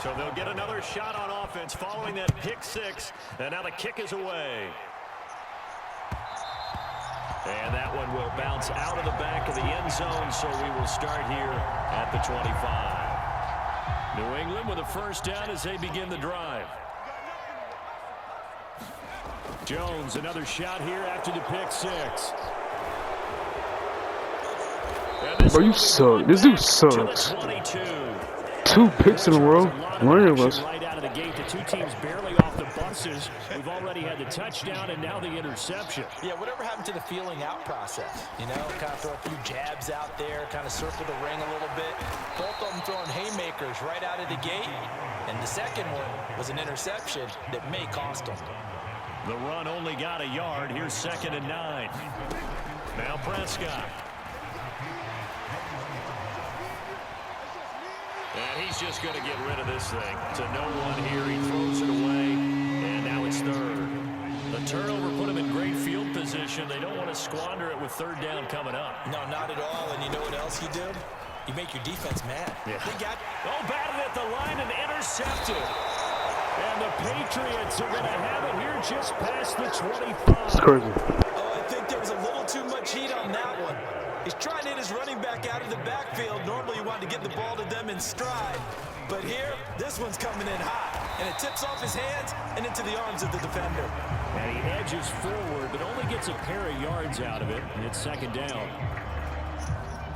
So they'll get another shot on offense following that pick six. And now the kick is away. And that one will bounce out of the back of the end zone, so we will start here at the 25. New England with a first down as they begin the drive. Jones, another shot here after the pick six. Bro, you suck. This dude sucks. 2 picks in a row. One of us. Right out of the gate, the two teams barely off the buses. We've already had the touchdown and now the interception. Yeah, whatever happened to the feeling out process? You know, kind of throw a few jabs out there, kind of circle the ring a little bit. Both of them throwing haymakers right out of the gate. And the second one was an interception that may cost them. The run only got a yard. Here's 2nd and 9. Now Prescott. And he's just going to get rid of this thing. To no one here. He throws it away. And now it's 3rd. The turnover put him in great field position. They don't want to squander it with 3rd down coming up. No, not at all. And you know what else you do? You make your defense mad. Yeah. They got batted at the line and intercepted. And the Patriots are going to have it here just past the 25. It's crazy. Oh, I think there was a little too much heat on that one. He's trying to hit his running back out of the backfield. Normally you want to get the ball to them in stride. But here, this one's coming in hot. And it tips off his hands and into the arms of the defender. And he edges forward, but only gets a pair of yards out of it. And it's 2nd down.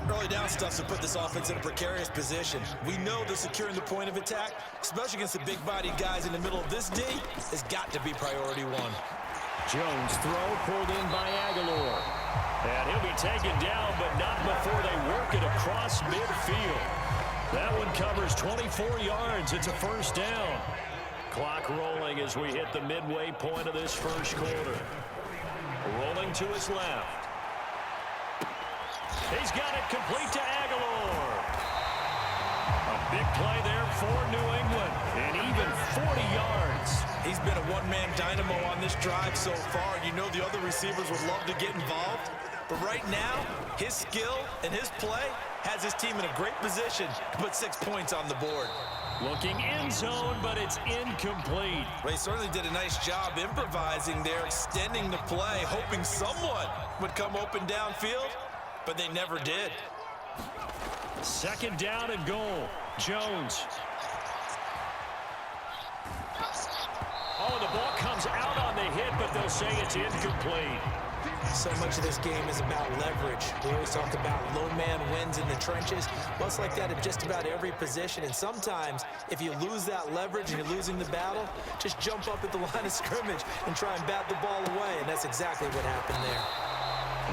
Early down stuff to put this offense in a precarious position. We know that securing the point of attack, especially against the big-bodied guys in the middle of this D, has got to be priority 1. Jones throw pulled in by Aguilar. And he'll be taken down, but not before they work it across midfield. That one covers 24 yards. It's a 1st down. Clock rolling as we hit the midway point of this first quarter. Rolling to his left. He's got it complete to Aguilar. A big play there for New England. And even 40 yards. He's been a one-man dynamo on this drive so far. You know the other receivers would love to get involved. But right now, his skill and his play has his team in a great position to put 6 points on the board. Looking end zone, but it's incomplete. They certainly did a nice job improvising there, extending the play, hoping someone would come open downfield. But they never did. 2nd down and goal. Jones. Oh, the ball comes out on the hit, but they'll say it's incomplete. So much of this game is about leverage. We always talk about low man wins in the trenches. Well, it's like that at just about every position. And sometimes, if you lose that leverage and you're losing the battle, just jump up at the line of scrimmage and try and bat the ball away. And that's exactly what happened there.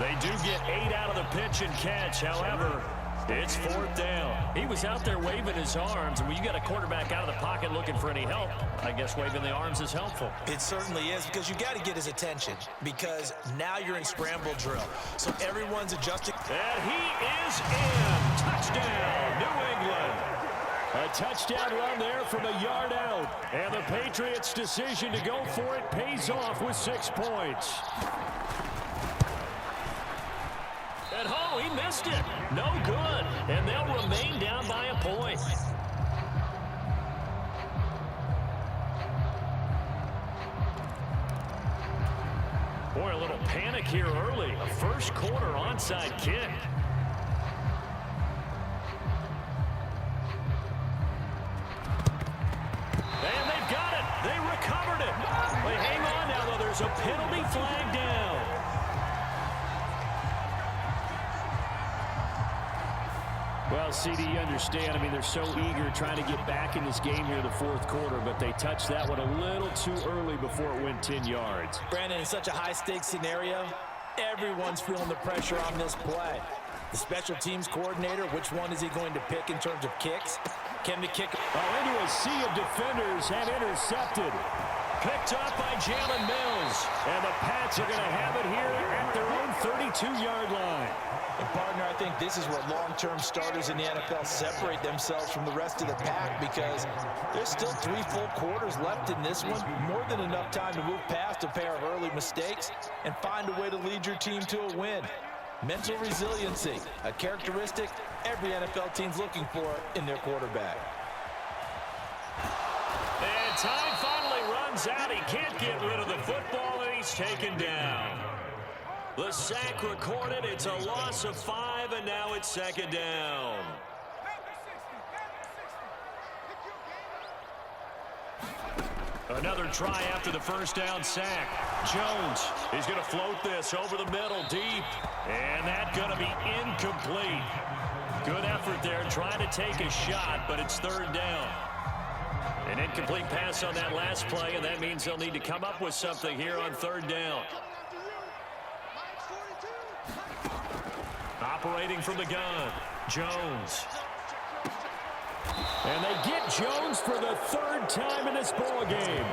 They do get 8 out of the pitch and catch. However, it's 4th down. He was out there waving his arms, and when you got a quarterback out of the pocket looking for any help, I guess waving the arms is helpful. It certainly is, because you got to get his attention, because now you're in scramble drill. So everyone's adjusting. And he is in. Touchdown, New England. A touchdown run there from a yard out. And the Patriots' decision to go for it pays off with 6 points. And oh, he missed it. No good. And they'll remain down by a point. Boy, a little panic here early. A first quarter onside kick. And they've got it. They recovered it. They hang on now, though. There's a penalty flag down. Well, CD, you understand. I mean, they're so eager trying to get back in this game here in the 4th quarter, but they touched that one a little too early before it went 10 yards. Brandon, in such a high-stakes scenario, everyone's feeling the pressure on this play. The special teams coordinator, which one is he going to pick in terms of kicks? Can the kick into a sea of defenders and intercepted. Picked up by Jalen Mills. And the Pats are going to have it here at their own 32-yard line. And partner, I think this is where long-term starters in the NFL separate themselves from the rest of the pack, because there's still 3 full quarters left in this one. More than enough time to move past a pair of early mistakes and find a way to lead your team to a win. Mental resiliency, a characteristic every NFL team's looking for in their quarterback. And time finally runs out. He can't get rid of the football, and he's taken down. The sack recorded. It's a loss of 5, and now it's second down. Another try after the first down sack. Jones is going to float this over the middle deep. And that's going to be incomplete. Good effort there trying to take a shot, but it's third down. An incomplete pass on that last play, and that means they'll need to come up with something here on third down. Operating from the gun, Jones. And they get Jones for the third time in this ball game.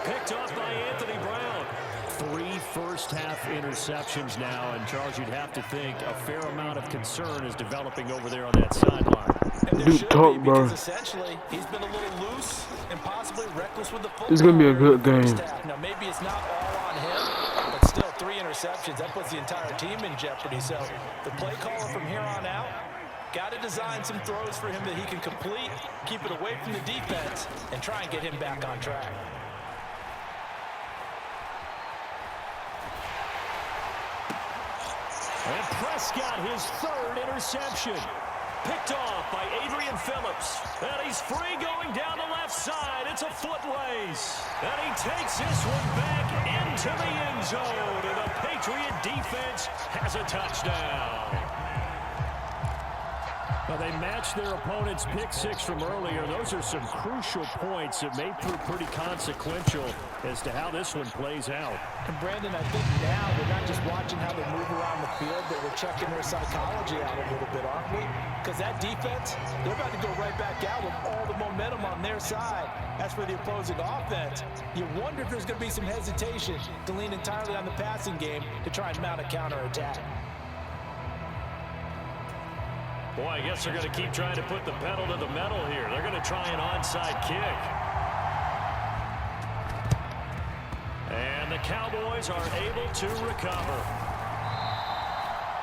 Picked off by Anthony Brown. 3 first-half interceptions now, and Charles, you'd have to think a fair amount of concern is developing over there on that sideline. Dude, talk, bro. Essentially, he's been a little loose and possibly reckless with the football. It's gonna be a good game. Now, maybe it's not all on him, but still 3 interceptions. That puts the entire team in jeopardy. So the play caller from here on out got to design some throws for him that he can complete, keep it away from the defense, and try and get him back on track. And Prescott, his 3rd interception. Picked off by Adrian Phillips. And he's free going down the left side. It's a foot race. And he takes this one back into the end zone. And the Patriot defense has a touchdown. Now, they matched their opponent's pick 6 from earlier. Those are some crucial points that may prove pretty consequential as to how this one plays out. And Brandon, I think now we're not just watching how they move around the field, but we're checking their psychology out a little bit, aren't we? Because that defense, they're about to go right back out with all the momentum on their side. That's for the opposing offense. You wonder if there's going to be some hesitation to lean entirely on the passing game to try and mount a counterattack. Boy, I guess they're going to keep trying to put the pedal to the metal here. They're going to try an onside kick. And the Cowboys are able to recover.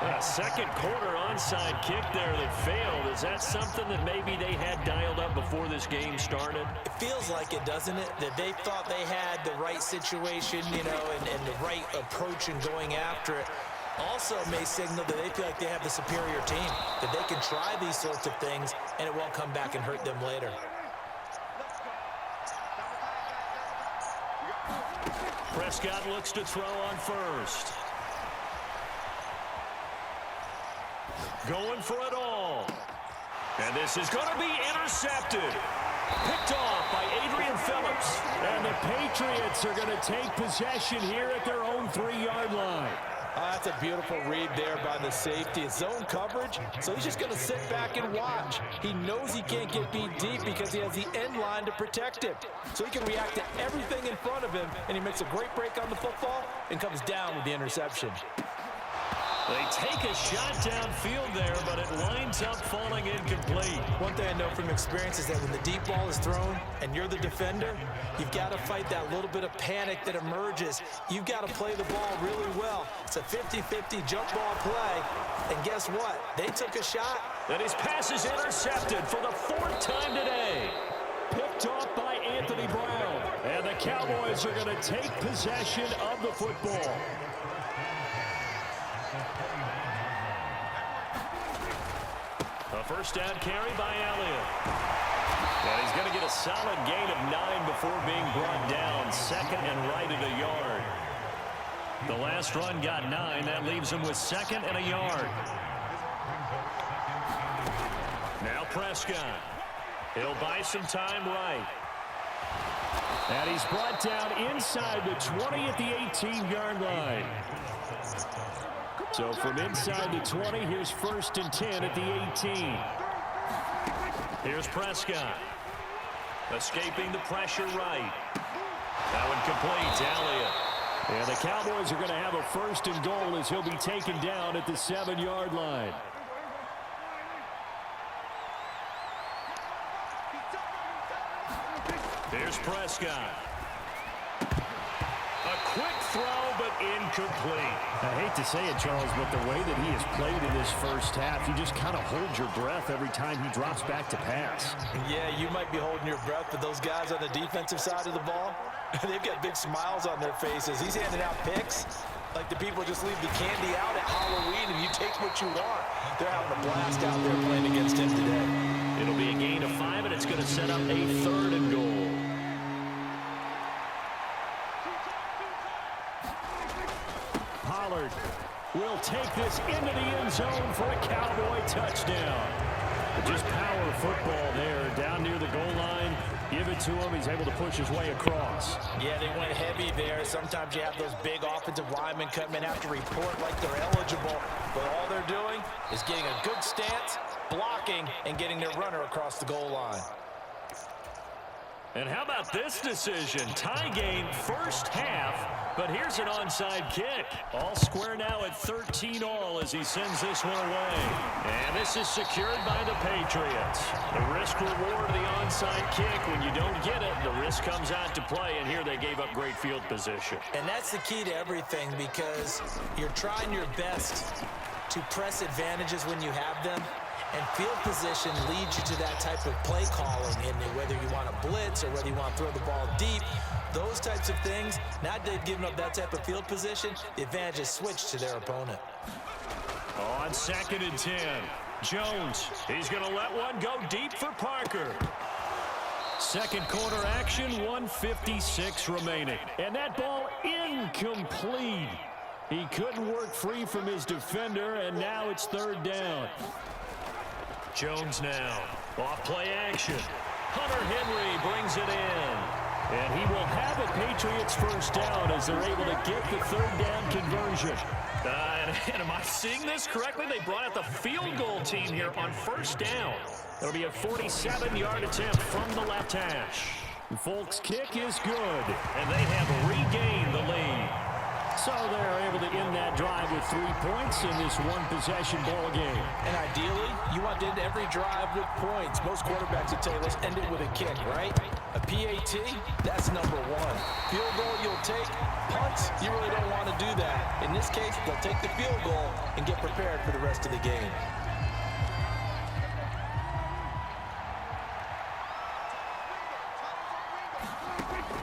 A second quarter onside kick there that failed. Is that something that maybe they had dialed up before this game started? It feels like it, doesn't it? That they thought they had the right situation, you know, and the right approach in going after it. Also may signal that they feel like they have the superior team, that they can try these sorts of things and it won't come back and hurt them later. Prescott looks to throw on first. Going for it all. And this is going to be intercepted. Picked off by Adrian Phillips. And the Patriots are going to take possession here at their own 3-yard line. That's a beautiful read there by the safety. It's zone coverage, so he's just going to sit back and watch. He knows he can't get beat deep because he has the end line to protect him. So he can react to everything in front of him, and he makes a great break on the football and comes down with the interception. They take a shot downfield there, but it winds up falling incomplete. One thing I know from experience is that when the deep ball is thrown and you're the defender, you've got to fight that little bit of panic that emerges. You've got to play the ball really well. It's a 50-50 jump ball play, and guess what? They took a shot. And his pass is intercepted for the 4th time today. Picked off by Anthony Brown. And the Cowboys are going to take possession of the football. A first down carry by Elliott. And he's going to get a solid gain of 9 before being brought down. 2nd and right at a yard. The last run got 9. That leaves him with 2nd and a yard. Now Prescott. He'll buy some time right. And he's brought down inside the 20 at the 18-yard line. So from inside the 20, here's 1st and 10 at the 18. Here's Prescott. Escaping the pressure right. That one complete to Elliott. And the Cowboys are going to have a 1st and goal as he'll be taken down at the 7-yard line. Here's Prescott. A quick throw, but incomplete. I hate to say it, Charles, but the way that he has played in this first half, you just kind of hold your breath every time he drops back to pass. Yeah, you might be holding your breath, but those guys on the defensive side of the ball, they've got big smiles on their faces. He's handing out picks like the people just leave the candy out at Halloween and you take what you want. They're having a blast out there playing against him today. It'll be a gain of 5, and it's going to set up a 3rd and goal. Pollard will take this into the end zone for a Cowboy touchdown. Just power football there down near the goal line. Give it to him. He's able to push his way across. Yeah, they went heavy there. Sometimes you have those big offensive linemen come in, have to report like they're eligible. But all they're doing is getting a good stance, blocking, and getting their runner across the goal line. And how about this decision? Tie game first half, but here's an onside kick. All square now at 13-all as he sends this one away. And this is secured by the Patriots. The risk reward of the onside kick. When you don't get it, the risk comes out to play, and here they gave up great field position. And that's the key to everything, because you're trying your best to press advantages when you have them. And field position leads you to that type of play calling, and whether you want to blitz or whether you want to throw the ball deep, those types of things. Now they've given up that type of field position, the advantage is switched to their opponent. On 2nd and 10, Jones, he's going to let one go deep for Parker. Second quarter action, 1:56 remaining. And that ball incomplete. He couldn't work free from his defender, and now it's 3rd down. Jones now, off play action. Hunter Henry brings it in. And he will have a Patriots first down as they're able to get the 3rd down conversion. And am I seeing this correctly? They brought out the field goal team here on 1st down. It'll be a 47-yard attempt from the left hash. Folk's kick is good, and they have regained the lead. So they're able to end that drive with 3 points in this one-possession ball game. And ideally, you want to end every drive with points. Most quarterbacks would tell you, let's end it with a kick, right? A PAT, that's number 1. Field goal you'll take. Punts, you really don't want to do that. In this case, they'll take the field goal and get prepared for the rest of the game.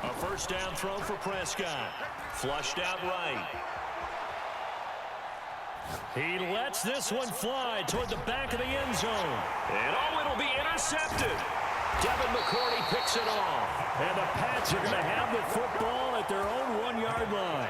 A first down throw for Prescott. Flushed out right. He lets this one fly toward the back of the end zone. And it'll be intercepted. Devin McCourty picks it off. And the Pats are going to have the football at their own 1-yard line.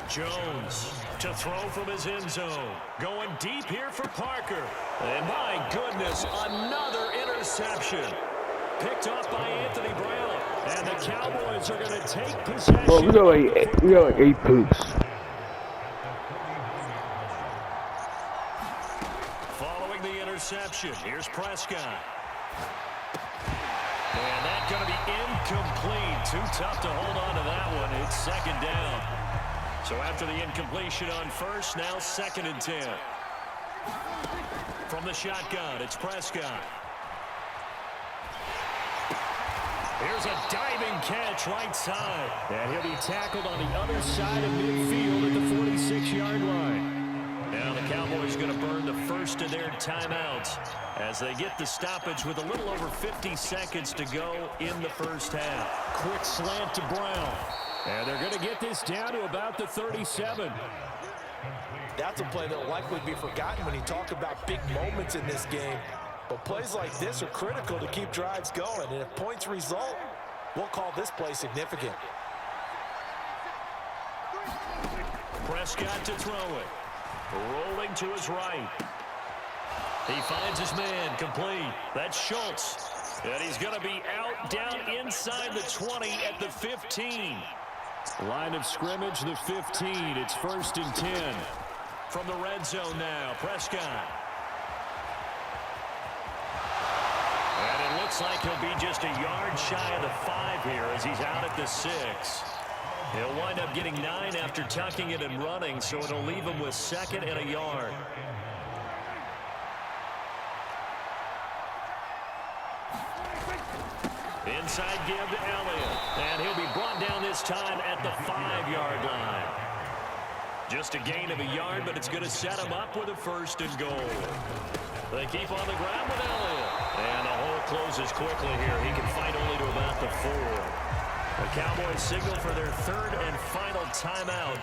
Jones to throw from his end zone. Going deep here for Parker. And my goodness, another interception. Picked off by Anthony Brown. And the Cowboys are going to take possession. Well, we got like 8 poops. Following the interception, here's Prescott. And that's going to be incomplete. Too tough to hold on to that one. It's 2nd down. So after the incompletion on first, now 2nd and 10. From the shotgun, it's Prescott. Here's a diving catch right side. And he'll be tackled on the other side of midfield at the 46-yard line. Now the Cowboys are going to burn the first of their timeouts as they get the stoppage with a little over 50 seconds to go in the first half. Quick slant to Brown. And they're going to get this down to about the 37. That's a play that will likely be forgotten when you talk about big moments in this game. But plays like this are critical to keep drives going. And if points result, we'll call this play significant. Prescott to throw it. Rolling to his right. He finds his man complete. That's Schultz. And he's going to be out down inside the 20 at the 15. Line of scrimmage, the 15. It's 1st and 10. From the red zone now, Prescott. And it looks like he'll be just a yard shy of the 5 here as he's out at the 6. He'll wind up getting 9 after tucking it and running, so it'll leave him with 2nd and a yard. inside give to Elliott. And he'll be brought down this time at the 5-yard line. Just a gain of a yard, but it's going to set him up with a 1st and goal. They keep on the ground with Elliott. And the hole closes quickly here. He can fight only to about the 4. The Cowboys signal for their 3rd and final timeout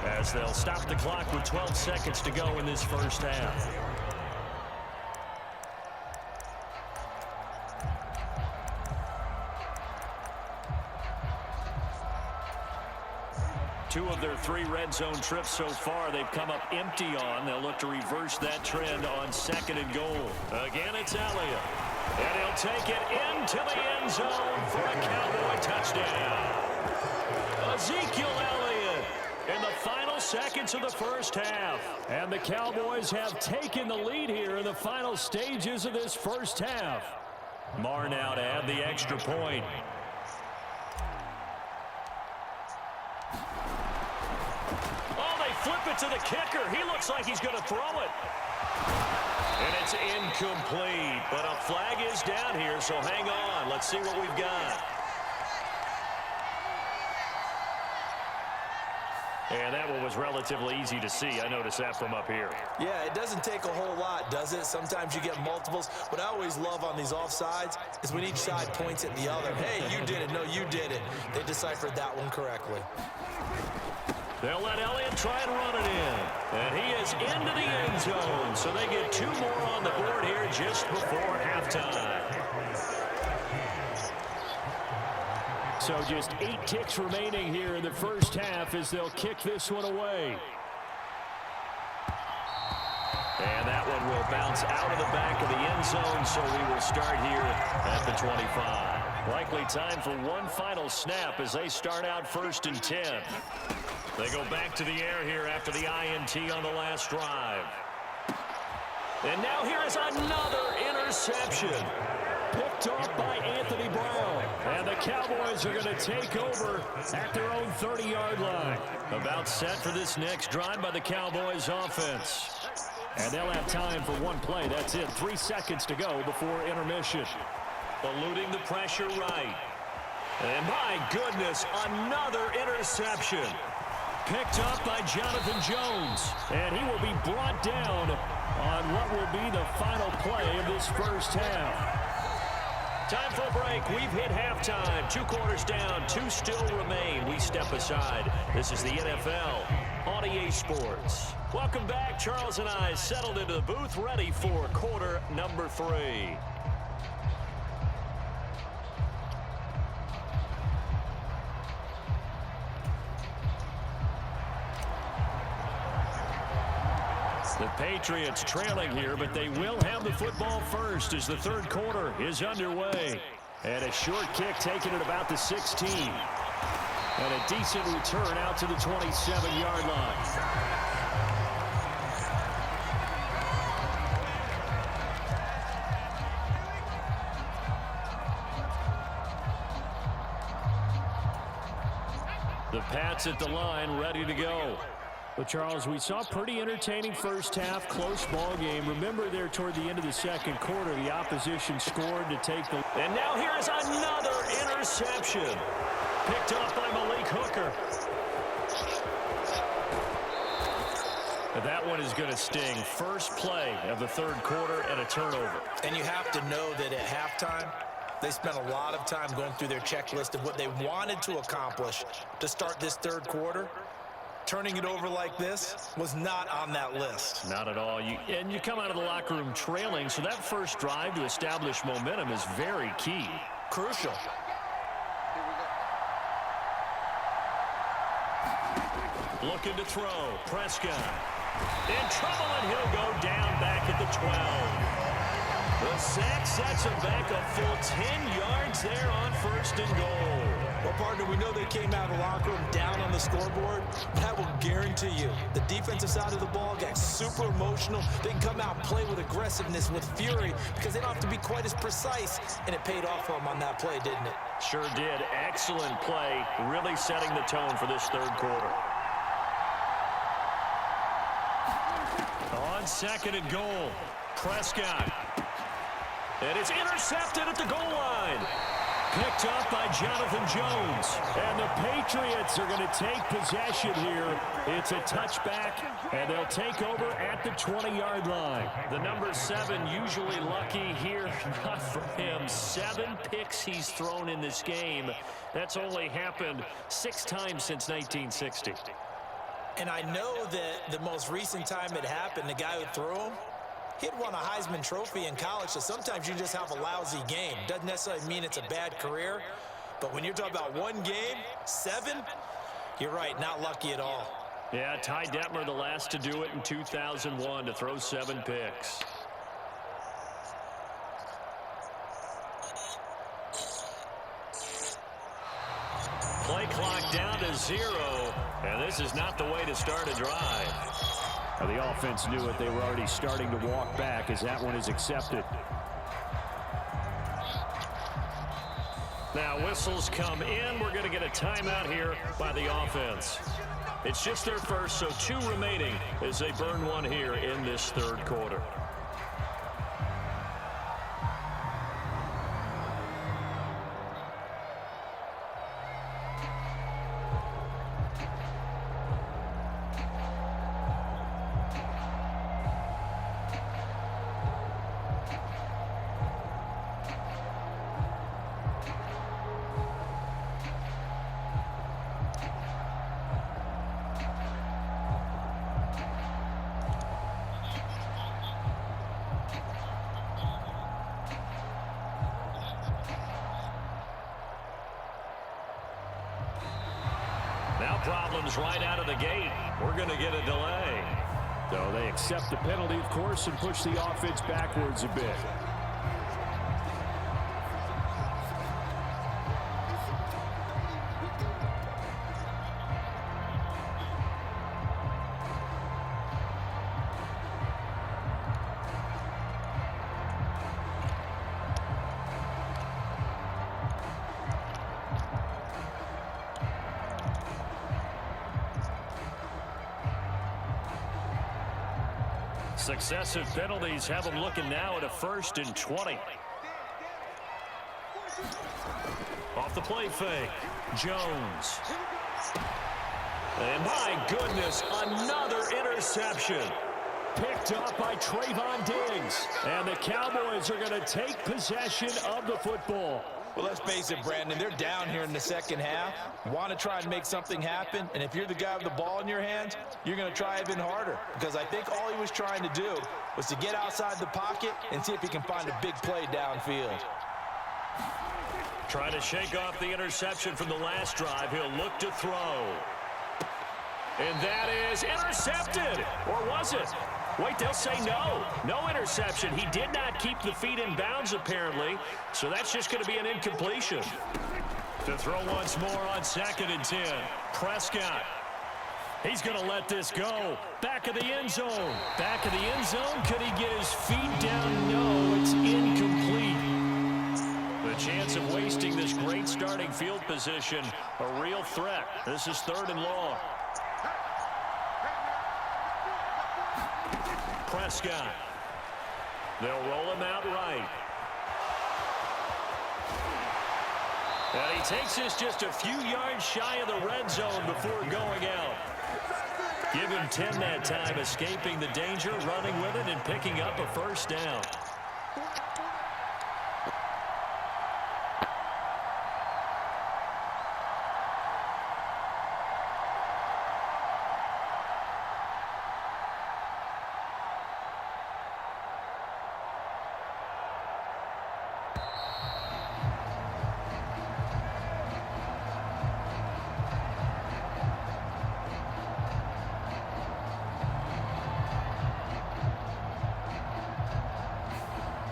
as they'll stop the clock with 12 seconds to go in this first half. Two of their 3 red zone trips so far they've come up empty on. They'll look to reverse that trend on 2nd and goal. Again, it's Elliott. And he'll take it into the end zone for a Cowboy touchdown. Ezekiel Elliott in the final seconds of the first half. And the Cowboys have taken the lead here in the final stages of this first half. Marr now to add the extra point. Flip it to the kicker. He looks like he's going to throw it. And it's incomplete. But a flag is down here, so hang on. Let's see what we've got. And that one was relatively easy to see. I noticed that from up here. Yeah, it doesn't take a whole lot, does it? Sometimes you get multiples. What I always love on these offsides is when each side points at the other. Hey, you did it. No, you did it. They deciphered that one correctly. They'll let Elliott try and run it in. And he is into the end zone. So they get 2 more on the board here just before halftime. So just 8 ticks remaining here in the first half as they'll kick this one away. And that one will bounce out of the back of the end zone, so we will start here at the 25. Likely time for one final snap as they start out 1st and 10. They go back to the air here after the INT on the last drive. And now here is another interception. Picked off by Anthony Brown. And the Cowboys are going to take over at their own 30-yard line. About set for this next drive by the Cowboys offense. And they'll have time for one play. That's it. 3 seconds to go before intermission. Eluding the pressure right. And my goodness, another interception. Picked up by Jonathan Jones. And he will be brought down on what will be the final play of this first half. Time for a break. We've hit halftime. 2 quarters down. 2 still remain. We step aside. This is the NFL on EA Sports. Welcome back. Charles and I settled into the booth, ready for quarter number 3. The Patriots trailing here, but they will have the football first as the third quarter is underway. And a short kick taken at about the 16. And a decent return out to the 27-yard line. The Pats at the line, ready to go. But, Charles, we saw a pretty entertaining first half, close ball game. Remember there toward the end of the second quarter, the opposition scored to take the... And now here is another interception. Picked off by Malik Hooker. That one is going to sting. First play of the third quarter and a turnover. And you have to know that at halftime, they spent a lot of time going through their checklist of what they wanted to accomplish to start this third quarter. Turning it over like this was not on that list. Not at all. And you come out of the locker room trailing, so that first drive to establish momentum is very key. Crucial. Looking to throw. Prescott. In trouble, and he'll go down back at the 12. The sack sets him back a full 10 yards there on 1st and goal. Well, partner, we know they came out of the locker room down on the scoreboard, but I will guarantee you the defensive side of the ball got super emotional. They can come out and play with aggressiveness, with fury, because they don't have to be quite as precise, and it paid off for them on that play, didn't it? Sure did. Excellent play, really setting the tone for this third quarter. On 2nd and goal, Prescott. And it's intercepted at the goal line. Picked up by Jonathan Jones. And the Patriots are going to take possession here. It's a touchback, and they'll take over at the 20-yard line. The number 7 usually lucky here. Not for him. 7 picks he's thrown in this game. That's only happened 6 times since 1960. And I know that the most recent time it happened, the guy who threw him, he'd won a Heisman Trophy in college, so sometimes you just have a lousy game. Doesn't necessarily mean it's a bad career, but when you're talking about one game, 7, you're right, not lucky at all. Yeah, Ty Detmer, the last to do it in 2001, to throw 7 picks. Play clock down to 0, and this is not the way to start a drive. Now, the offense knew it. They were already starting to walk back as that one is accepted. Now whistles come in. We're going to get a timeout here by the offense. It's just their first, so 2 remaining as they burn one here in this third quarter. Now problems right out of the gate. We're going to get a delay. So they accept the penalty, of course, and push the offense backwards a bit. Successive penalties have them looking now at a 1st and 20. Off the play fake, Jones. And my goodness, another interception. Picked up by Trayvon Diggs. And the Cowboys are going to take possession of the football. Well, let's face it, Brandon, they're down here in the second half. Want to try and make something happen, and if you're the guy with the ball in your hands, you're going to try even harder, because I think all he was trying to do was to get outside the pocket and see if he can find a big play downfield. Trying to shake off the interception from the last drive. He'll look to throw. And that is intercepted. Or was it? Wait, they'll say no. No interception. He did not keep the feet in bounds, apparently. So that's just going to be an incompletion. To throw once more on 2nd and 10. Prescott. He's going to let this go. Back of the end zone. Back of the end zone. Could he get his feet down? No, it's incomplete. The chance of wasting this great starting field position, a real threat. This is 3rd and long. Prescott. They'll roll him out right. And he takes this just a few yards shy of the red zone before going out. Give him 10 that time, escaping the danger, running with it, and picking up a 1st down.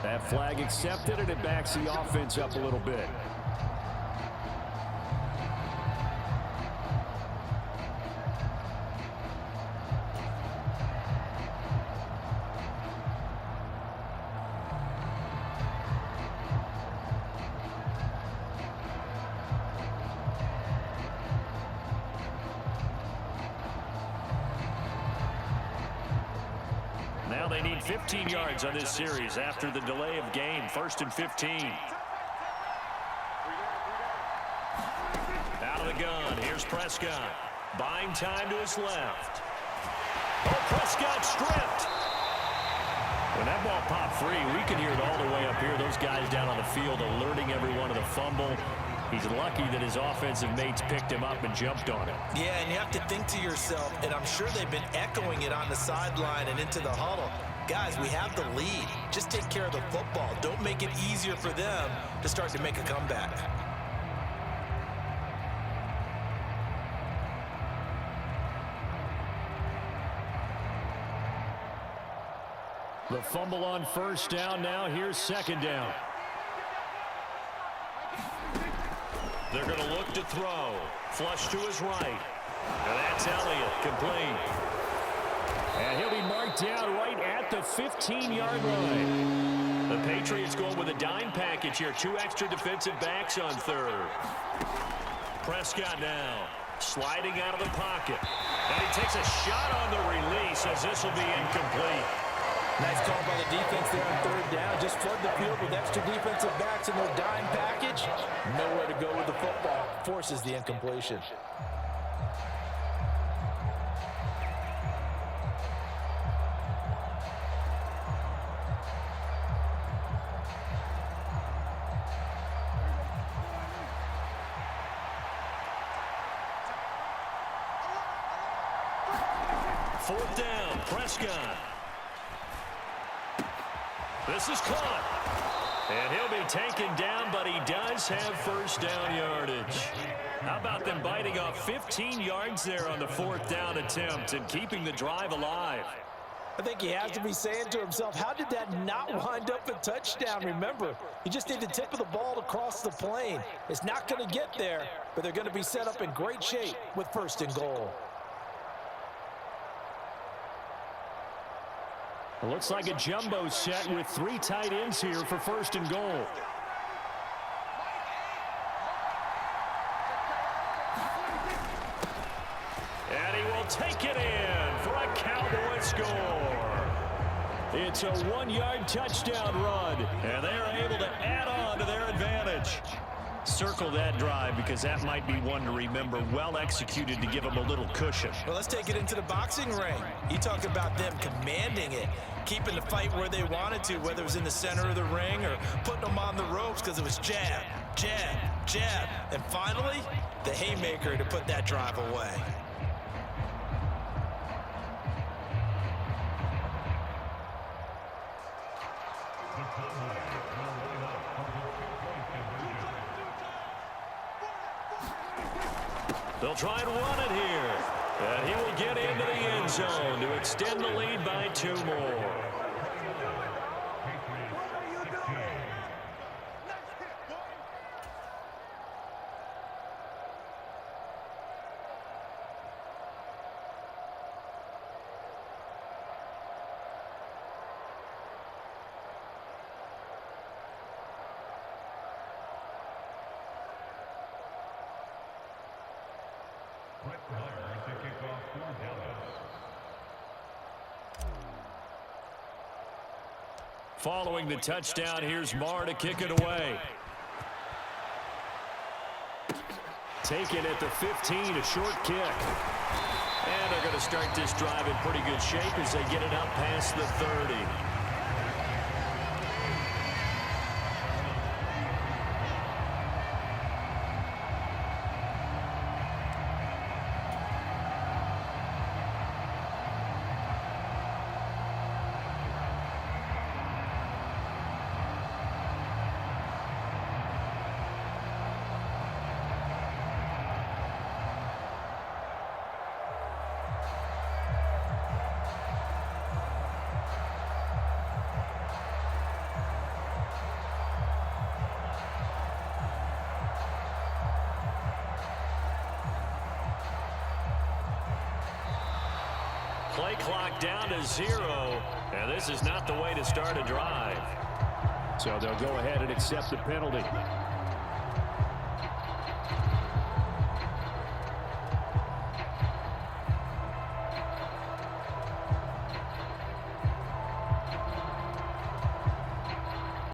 That flag accepted, and it backs the offense up a little bit. Now they need 15 yards on this series after the delay of game. 1st and 15. gun. Here's Prescott. Buying time to his left. Oh, Prescott stripped. When that ball popped free, we can hear it all the way up here. Those guys down on the field alerting everyone of the fumble. He's lucky that his offensive mates picked him up and jumped on it. Yeah, and you have to think to yourself, and I'm sure they've been echoing it on the sideline and into the huddle. Guys, we have the lead. Just take care of the football. Don't make it easier for them to start to make a comeback. The fumble on first down now. Here's second down. They're going to look to throw. Flush to his right. And that's Elliott, complete. And he'll be marked down right at the 15-yard line. The Patriots going with a dime package here. 2 extra defensive backs on third. Prescott now sliding out of the pocket. And he takes a shot on the release as this will be incomplete. Nice call by the defense there on third down. Just flood the field with extra defensive backs in their dime package. Nowhere to go with the football. Forces the incompletion. Fourth down, Prescott. This is caught. And he'll be taken down, but he does have first down yardage. How about them biting off 15 yards there on the fourth down attempt and keeping the drive alive? I think he has to be saying to himself, how did that not wind up a touchdown? Remember, you just need the tip of the ball to cross the plane. It's not going to get there, but they're going to be set up in great shape with first and goal. It looks like a jumbo set with 3 tight ends here for first and goal. And he will take it in for a Cowboy score. It's a 1-yard touchdown run, and they're able to add on to their advantage. Circle that drive because that might be one to remember. Well executed to give them a little cushion. Well, let's take it into the boxing ring. You talk about them commanding it, keeping the fight where they wanted to, whether it was in the center of the ring or putting them on the ropes because it was jab, jab, jab. And finally, the haymaker to put that drive away. They'll try and run it here. And he will get into the end zone to extend the lead by 2 more. Following the touchdown, here's Marr to kick it away. Taken at the 15, a short kick. And they're going to start this drive in pretty good shape as they get it up past the 30. Play clock down to 0, and this is not the way to start a drive. So they'll go ahead and accept the penalty.